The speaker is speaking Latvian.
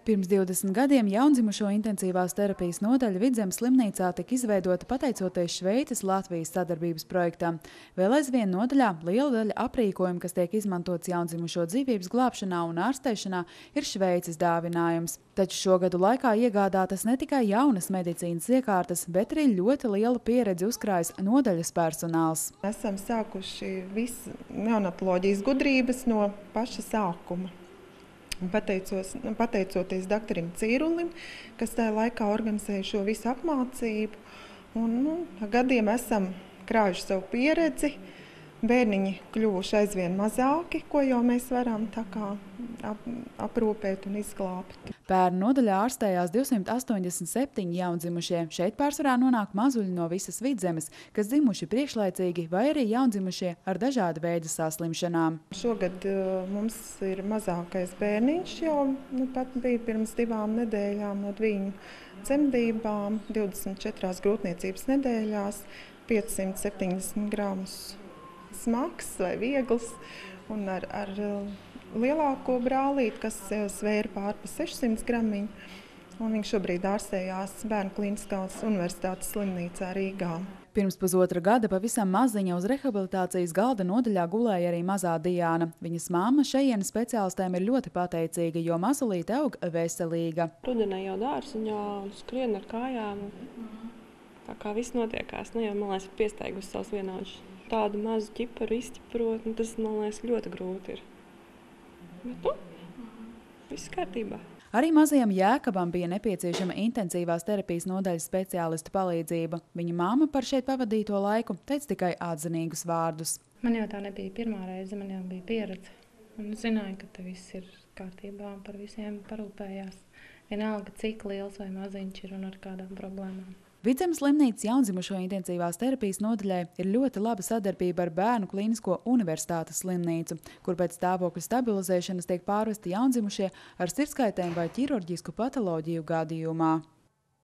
Pirms 20 gadiem jaundzimušo intensīvās terapijas nodaļa Vidzemes slimnīcā tika izveidota pateicoties Šveices Latvijas sadarbības projektam. Vēl aizvien nodaļā liela daļa aprīkojumu, kas tiek izmantots jaundzimušo dzīvības glābšanā un ārstēšanā, ir Šveices dāvinājums. Taču šo gadu laikā iegādātas ne tikai jaunas medicīnas iekārtas, bet arī ļoti liela pieredze uzkrājis nodaļas personāls. Esam sākuši visu neonatoloģijas gudrības no paša sākuma. Pateicoties doktoram Cīrulim, kas tajā laikā organizēja šo visu apmācību. Gadiem esam krājuši savu pieredzi. Bērniņi kļuvuši aizvien mazāki, ko jau mēs varam aprūpēt un izglābt. Bērnu nodaļā ārstējās 287 jaundzimušie. Šeit pārsvarā nonāk mazuļi no visas Vidzemes, kas dzimuši priekšlaicīgi, vai arī jaundzimušie ar dažādu veidu saslimšanām. Šogad mums ir mazākais bērniņš, jau pat bija pirms 2 nedēļām no viņu dzemdībām, 24 grūtniecības nedēļās, 570 gramus. Smags vai viegls, un ar lielāko brālīti, kas svēra pārpa 600 gramiņu. Viņš šobrīd ārstējās Bērnu Kliniskās universitātes slimnīcā Rīgā. Pirms pusotra gada pavisam maziņa uz rehabilitācijas galda nodaļā gulēja arī mazā Diāna. Viņas mamma šejienes speciālistēm ir ļoti pateicīga, jo mazulīte aug veselīga. Rudenī jau dārziņā un skrien ar kājām. Tā kā viss notiekās, jau man liekas piesteigusi savus vienaudžus. Tādu mazu ķiparu izķiprot, tas, man liekas, ļoti grūti ir. Bet, viss kārtībā. Arī mazajam Jēkabam bija nepieciešama intensīvās terapijas nodaļas speciālistu palīdzība. Viņa māma par šeit pavadīto laiku teica tikai atzinīgus vārdus. Man jau tā nebija pirmā reize, man jau bija pieredze. Un zināju, ka te viss ir kārtībā un par visiem parūpējās. Vienalga, cik liels vai maziņš ir un ar kādām problēmām. Vidzemes slimnīcas jaundzimušo intensīvās terapijas nodaļai ir ļoti laba sadarbība ar Bērnu Klinisko universitātes slimnīcu, kur pēc stāvokļa stabilizēšanas tiek pārvesti jaundzimušie ar sirdskaitēm vai ķirurģisku patoloģiju gadījumā.